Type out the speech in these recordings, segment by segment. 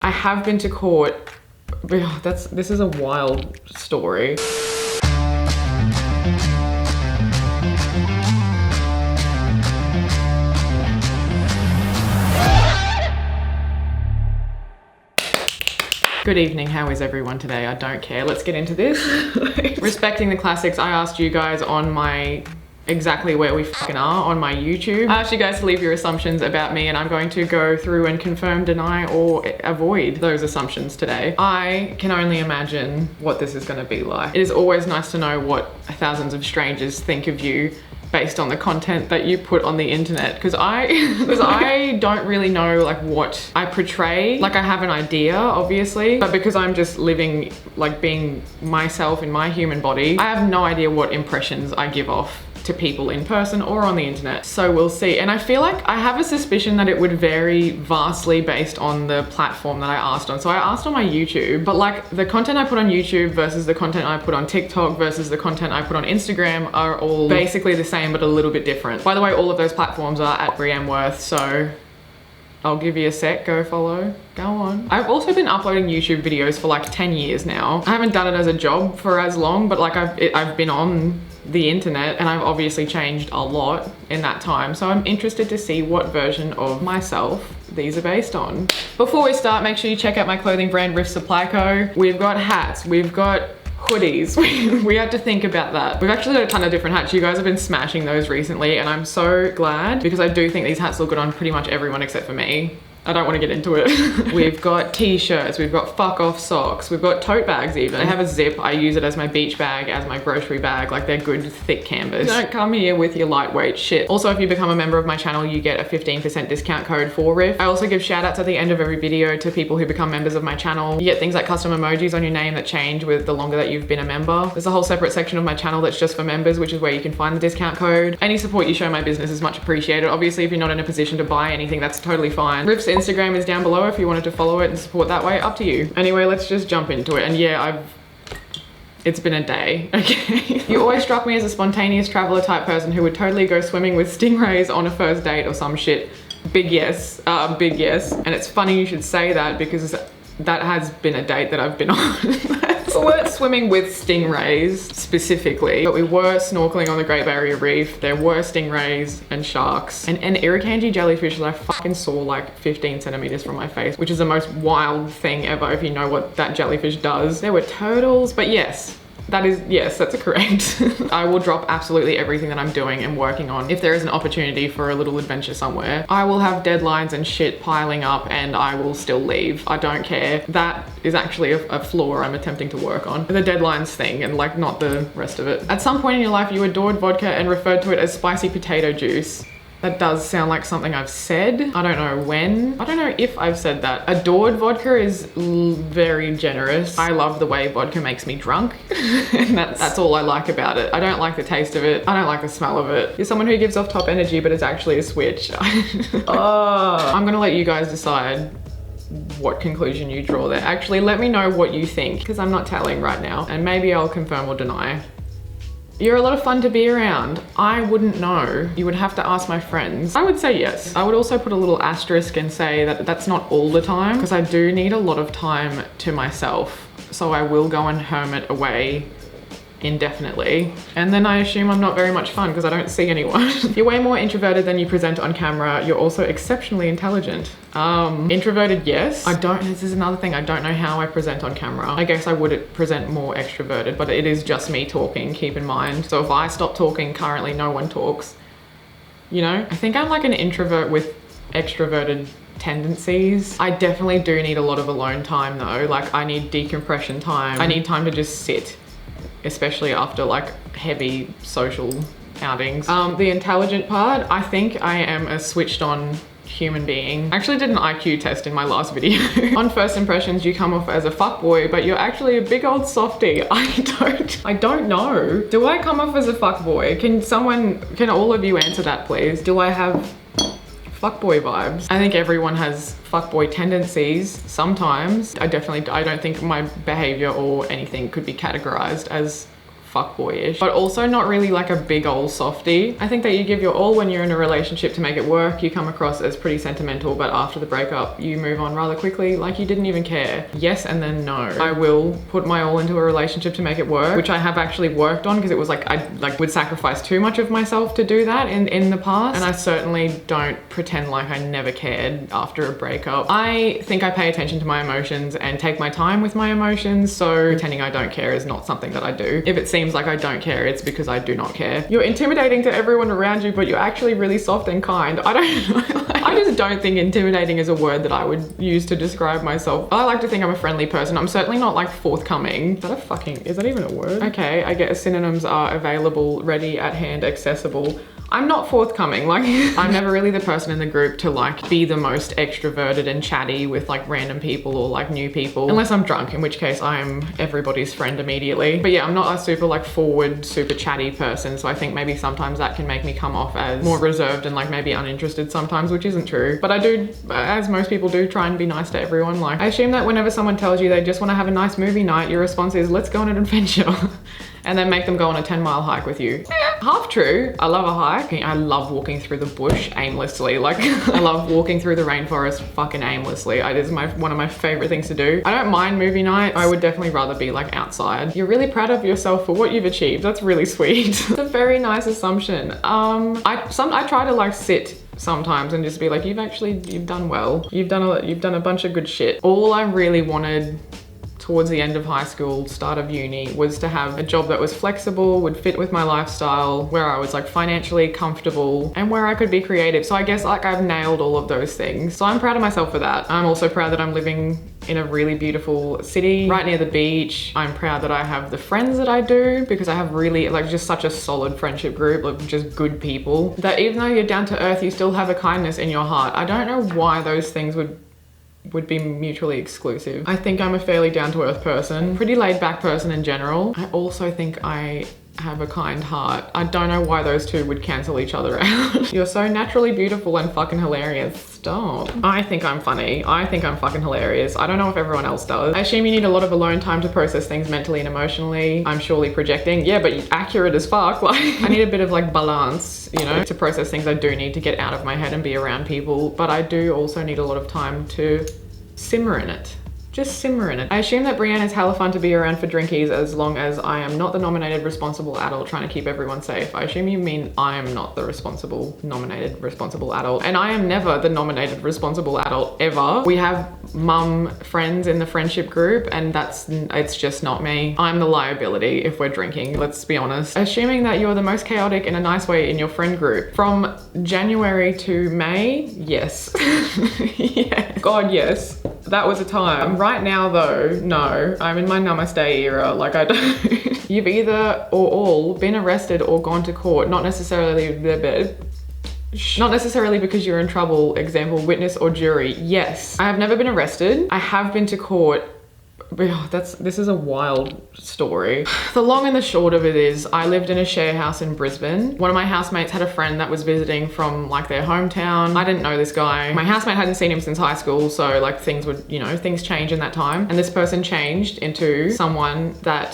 I have been to court. This is a wild story. Good evening, how is everyone today? I don't care, let's get into this. Respecting the classics, I asked you guys on my exactly where we fucking are on my YouTube. I asked you guys to leave your assumptions about me and I'm going to go through and confirm, deny, or avoid those assumptions today. I can only imagine what this is gonna be like. It is always nice to know what thousands of strangers think of you based on the content that you put on the internet, because I don't really know like what I portray. Like I have an idea obviously, but because I'm just living like being myself in my human body, I have no idea what impressions I give off to people in person or on the internet. So we'll see. And I feel like I have a suspicion that it would vary vastly based on the platform that I asked on. So I asked on my YouTube, but like the content I put on YouTube versus the content I put on TikTok versus the content I put on Instagram are all basically the same, but a little bit different. By the way, all of those platforms are at Brianne Worth, so I'll give you a sec, go follow, go on. I've also been uploading YouTube videos for like 10 years now. I haven't done it as a job for as long, but like I've been on the internet and I've obviously changed a lot in that time. So I'm interested to see what version of myself these are based on. Before we start, make sure you check out my clothing brand, Riff Supply Co. We've got hats, we've got hoodies. We had to think about that. We've actually got a ton of different hats. You guys have been smashing those recently and I'm so glad because I do think these hats look good on pretty much everyone except for me. I don't want to get into it. We've got t-shirts, we've got fuck off socks, we've got tote bags even. They have a zip. I use it as my beach bag, as my grocery bag. Like they're good thick canvas. Don't come here with your lightweight shit. Also, if you become a member of my channel, you get a 15% discount code for Riff. I also give shout outs at the end of every video to people who become members of my channel. You get things like custom emojis on your name that change with the longer that you've been a member. There's a whole separate section of my channel that's just for members, which is where you can find the discount code. Any support you show my business is much appreciated. Obviously, if you're not in a position to buy anything, that's totally fine. Riff's Instagram is down below if you wanted to follow it and support that way, up to you. Anyway, let's just jump into it. And yeah, it's been a day, okay? You always struck me as a spontaneous traveler type person who would totally go swimming with stingrays on a first date or some shit. Big yes, big yes. And it's funny you should say that because that has been a date that I've been on. We weren't swimming with stingrays specifically, but we were snorkeling on the Great Barrier Reef. There were stingrays and sharks and irukandji jellyfish that I fucking saw like 15 centimeters from my face, which is the most wild thing ever if you know what that jellyfish does. There were turtles, but yes, that's correct. I will drop absolutely everything that I'm doing and working on if there is an opportunity for a little adventure somewhere. I will have deadlines and shit piling up and I will still leave. I don't care. That is actually a flaw I'm attempting to work on. The deadlines thing and like not the rest of it. At some point in your life, you adored vodka and referred to it as spicy potato juice. That does sound like something I've said. I don't know when. I don't know if I've said that. Adored vodka is very generous. I love the way vodka makes me drunk. And that's all I like about it. I don't like the taste of it. I don't like the smell of it. You're someone who gives off top energy, but it's actually a switch. I'm gonna let you guys decide what conclusion you draw there. Actually, let me know what you think, because I'm not telling right now. And maybe I'll confirm or deny. You're a lot of fun to be around. I wouldn't know. You would have to ask my friends. I would say yes. I would also put a little asterisk and say that that's not all the time because I do need a lot of time to myself. So I will go and hermit away indefinitely. And then I assume I'm not very much fun because I don't see anyone. You're way more introverted than you present on camera. You're also exceptionally intelligent. Introverted, yes. This is another thing, I don't know how I present on camera. I guess I would present more extroverted, but it is just me talking, keep in mind. So if I stop talking, currently no one talks. You know? I think I'm like an introvert with extroverted tendencies. I definitely do need a lot of alone time though. Like I need decompression time. I need time to just sit, especially after like heavy social outings. The intelligent part, I think I am a switched on human being. I actually did an IQ test in my last video. On first impressions, you come off as a fuckboy, but you're actually a big old softie. I don't know. Do I come off as a fuckboy? Can all of you answer that please? Do I have fuckboy vibes? I think everyone has fuckboy tendencies sometimes. I don't think my behavior or anything could be categorized as fuckboyish, but also not really like a big old softie. I think that you give your all when you're in a relationship to make it work. You come across as pretty sentimental, but after the breakup, you move on rather quickly, like you didn't even care. Yes and then no. I will put my all into a relationship to make it work, which I have actually worked on, because it was like I would sacrifice too much of myself to do that in the past, and I certainly don't pretend like I never cared after a breakup. I think I pay attention to my emotions and take my time with my emotions, so pretending I don't care is not something that I do. If it seems like I don't care, it's because I do not care. You're intimidating to everyone around you, but you're actually really soft and kind. I don't know. I just don't think intimidating is a word that I would use to describe myself. I like to think I'm a friendly person. I'm certainly not like forthcoming. Is that even a word? Okay, I guess synonyms are available, ready, at hand, accessible. I'm not forthcoming. Like, I'm never really the person in the group to like be the most extroverted and chatty with like random people or like new people, unless I'm drunk, in which case I'm everybody's friend immediately. But yeah, I'm not a super like forward, super chatty person. So I think maybe sometimes that can make me come off as more reserved and like maybe uninterested sometimes, which isn't true. But I do, as most people do, try and be nice to everyone. Like, I assume that whenever someone tells you they just want to have a nice movie night, your response is, let's go on an adventure. And then make them go on a 10-mile hike with you. Half true. I love a hike. I love walking through the bush aimlessly. Like, I love walking through the rainforest fucking aimlessly. It is one of my favorite things to do. I don't mind movie nights. I would definitely rather be like outside. You're really proud of yourself for what you've achieved. That's really sweet. It's a very nice assumption. I try to like sit sometimes and just be like, you've done well. You've done a bunch of good shit. All I really wanted towards the end of high school, start of uni, was to have a job that was flexible, would fit with my lifestyle, where I was like financially comfortable and where I could be creative. So I guess like I've nailed all of those things. So I'm proud of myself for that. I'm also proud that I'm living in a really beautiful city right near the beach. I'm proud that I have the friends that I do, because I have really like just such a solid friendship group of just good people, that even though you're down to earth, you still have a kindness in your heart. I don't know why those things would be mutually exclusive. I think I'm a fairly down-to-earth person, pretty laid-back person in general. I also think I have a kind heart. I don't know why those two would cancel each other out. You're so naturally beautiful and fucking hilarious. Stop. I think I'm funny. I think I'm fucking hilarious. I don't know if everyone else does. I assume you need a lot of alone time to process things mentally and emotionally. I'm surely projecting. Yeah, but accurate as fuck. Like, I need a bit of like balance, you know, to process things. I do need to get out of my head and be around people, but I do also need a lot of time to simmer in it. Just simmer in it. I assume that Brianne is hella fun to be around for drinkies, as long as I am not the nominated responsible adult trying to keep everyone safe. I assume you mean I am not the nominated responsible adult, and I am never the nominated responsible adult ever. We have mum friends in the friendship group, and it's just not me. I'm the liability if we're drinking, let's be honest. Assuming that you're the most chaotic in a nice way in your friend group. From January to May, yes. Yeah. God, yes. That was a time. Right now though, no. I'm in my namaste era, like I don't. You've either or all been arrested or gone to court, not necessarily because you're in trouble, example, witness or jury. Yes. I have never been arrested. I have been to court. This is a wild story. The long and the short of it is, I lived in a share house in Brisbane. One of my housemates had a friend that was visiting from like their hometown. I didn't know this guy. My housemate hadn't seen him since high school, so like things would, you know, things change in that time. And this person changed into someone that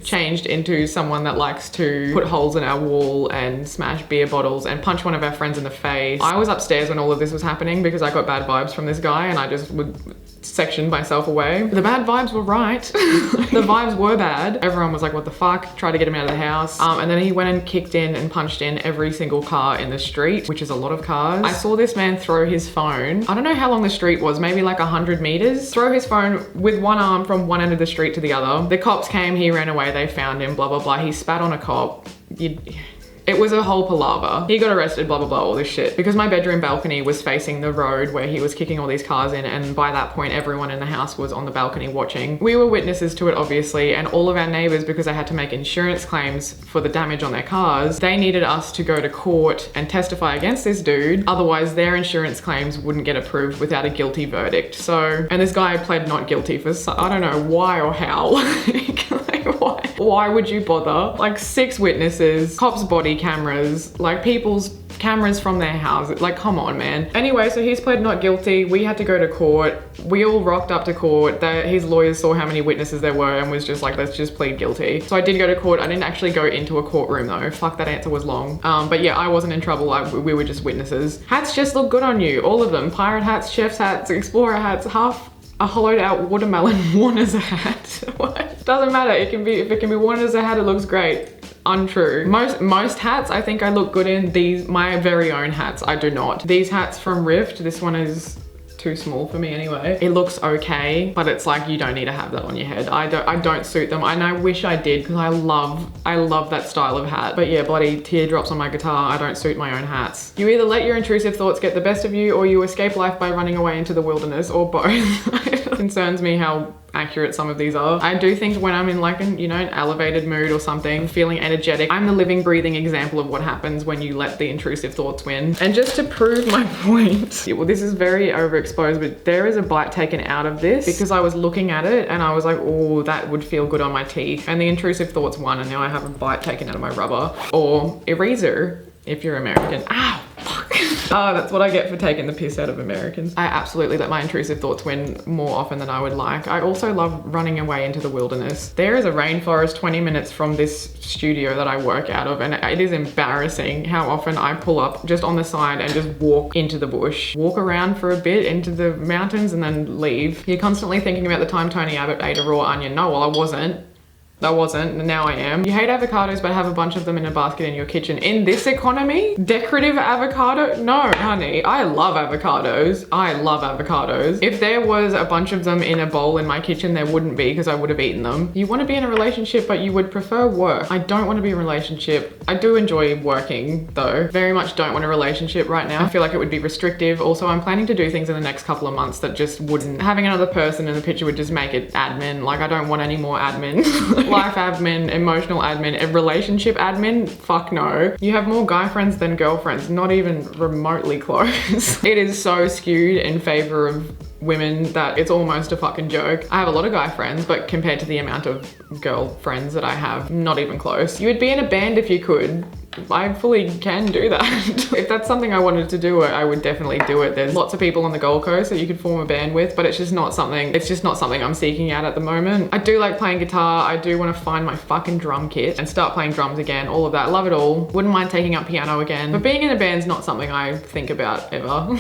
changed into someone that likes to put holes in our wall and smash beer bottles and punch one of our friends in the face. I was upstairs when all of this was happening because I got bad vibes from this guy, and I just would section myself away. The bad vibes were right. The vibes were bad. Everyone was like, what the fuck? Tried to get him out of the house. And then he went and kicked in and punched in every single car in the street, which is a lot of cars. I saw this man throw his phone. I don't know how long the street was, maybe like 100 meters. Throw his phone with one arm from one end of the street to the other. The cops came, he ran away, they found him, blah, blah, blah. He spat on a cop. It was a whole palaver. He got arrested, blah, blah, blah, all this shit. Because my bedroom balcony was facing the road where he was kicking all these cars in, and by that point, everyone in the house was on the balcony watching. We were witnesses to it, obviously, and all of our neighbors, because they had to make insurance claims for the damage on their cars, they needed us to go to court and testify against this dude. Otherwise, their insurance claims wouldn't get approved without a guilty verdict. So, and this guy pled not guilty for, I don't know why or how. Why would you bother? Like 6 witnesses, cops' body cameras, like people's cameras from their house. Like, come on, man. Anyway, so he's pled not guilty. We had to go to court. We all rocked up to court. His lawyers saw how many witnesses there were and was just like, let's just plead guilty. So I did go to court. I didn't actually go into a courtroom though. Fuck, that answer was long. But yeah, I wasn't in trouble. We were just witnesses. Hats just look good on you. All of them. Pirate hats, chef's hats, explorer hats, half a hollowed out watermelon worn as a hat. What? Doesn't matter. It can be, if it can be worn as a hat, it looks great. Untrue. Most hats I think I look good in. These, my very own hats, I do not. These hats from Rift, this one is too small for me anyway. It looks okay, but it's like, you don't need to have that on your head. I don't suit them, and I wish I did, because I love that style of hat. But yeah, bloody teardrops on my guitar. I don't suit my own hats. You either let your intrusive thoughts get the best of you, or you escape life by running away into the wilderness, or both. It concerns me how accurate some of these are. I do think when I'm in like an, you know, an elevated mood or something, feeling energetic, I'm the living, breathing example of what happens when you let the intrusive thoughts win. And just to prove my point, well, this is very overexposed, but there is a bite taken out of this because I was looking at it and I was like, oh, that would feel good on my teeth. And the intrusive thoughts won, and now I have a bite taken out of my rubber, or eraser if you're American. Ow, fuck. Oh, that's what I get for taking the piss out of Americans. I absolutely let my intrusive thoughts win more often than I would like. I also love running away into the wilderness. There is a rainforest 20 minutes from this studio that I work out of, and it is embarrassing how often I pull up just on the side and just walk into the bush. Walk around for a bit into the mountains and then leave. You're constantly thinking about the time Tony Abbott ate a raw onion. No, well, I wasn't. Now I am. You hate avocados but have a bunch of them in a basket in your kitchen. In this economy? Decorative avocado? No, honey, I love avocados. I love avocados. If there was a bunch of them in a bowl in my kitchen, there wouldn't be, because I would have eaten them. You want to be in a relationship but you would prefer work. I don't want to be in a relationship. I do enjoy working though. Very much don't want a relationship right now. I feel like it would be restrictive. Also, I'm planning to do things in the next couple of months that just wouldn't. Having another person in the picture would just make it admin. Like, I don't want any more admin. Life admin, emotional admin, and relationship admin, fuck no. You have more guy friends than girlfriends, not even remotely close. It is so skewed in favor of women that it's almost a fucking joke. I have a lot of guy friends, but compared to the amount of girl friends that I have, not even close. You would be in a band if you could. I fully can do that. If that's something I wanted to do, I would definitely do it. There's lots of people on the Gold Coast that you could form a band with, but it's just not something I'm seeking out at the moment. I do like playing guitar. I do want to find my fucking drum kit and start playing drums again, all of that. Love it all. Wouldn't mind taking up piano again, but being in a band's not something I think about ever.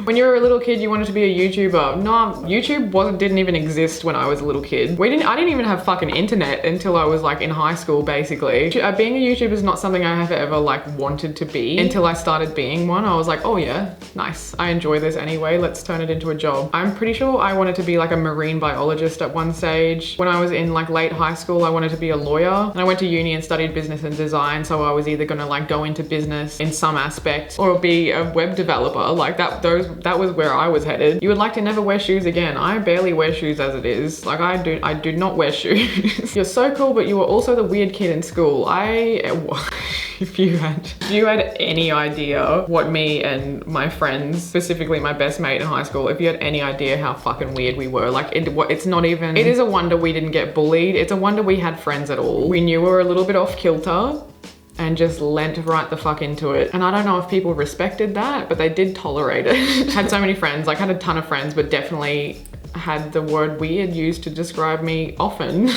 When you were a little kid, you wanted to be a YouTuber. No, YouTube didn't even exist when I was a little kid. I didn't even have fucking internet until I was like in high school, basically. Being a YouTuber is not something I have ever like wanted to be until I started being one. I was like, oh yeah, nice. I enjoy this anyway. Let's turn it into a job. I'm pretty sure I wanted to be like a marine biologist at one stage. When I was in like late high school, I wanted to be a lawyer, and I went to uni and studied business and design. So I was either gonna like go into business in some aspect or be a web developer. Like that was where I was headed. You would like to never wear shoes again. I barely wear shoes as it is. Like I do not wear shoes. You're so cool, but you were also the weird kid in school. If you had any idea what me and my friends, specifically my best mate in high school, if you had any idea how fucking weird we were, like it is a wonder we didn't get bullied. It's a wonder we had friends at all. We knew we were a little bit off kilter and just leant right the fuck into it. And I don't know if people respected that, but they did tolerate it. Had so many friends, like had a ton of friends, but definitely had the word weird used to describe me often.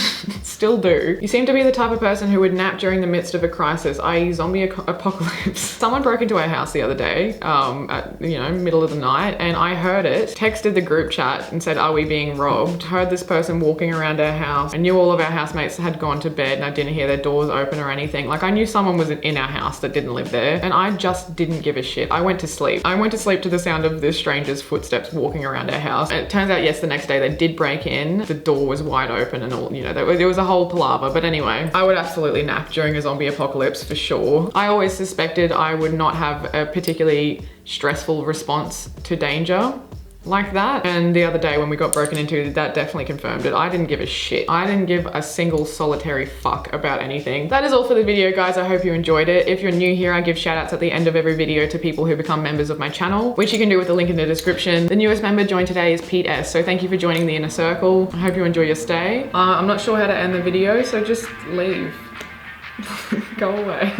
Still do. You seem to be the type of person who would nap during the midst of a crisis, i.e. zombie apocalypse. Someone broke into our house the other day, at, you know, middle of the night, and I heard it, texted the group chat and said, are we being robbed? Heard this person walking around our house. I knew all of our housemates had gone to bed and I didn't hear their doors open or anything. Like I knew someone was in our house that didn't live there, and I just didn't give a shit. I went to sleep. I went to sleep to the sound of this stranger's footsteps walking around our house. And it turns out, yes, the next day they did break in. The door was wide open and all, you know, there was a whole palaver. But anyway, I would absolutely nap during a zombie apocalypse for sure. I always suspected I would not have a particularly stressful response to danger like that. And the other day when we got broken into, that definitely confirmed it. I didn't give a shit. I didn't give a single solitary fuck about anything. That is all for the video, guys. I hope you enjoyed it. If you're new here, I give shout outs at the end of every video to people who become members of my channel, which you can do with the link in the description. The newest member joined today is Pete S. So thank you for joining the inner circle. I hope you enjoy your stay. I'm not sure how to end the video, so just leave. Go away.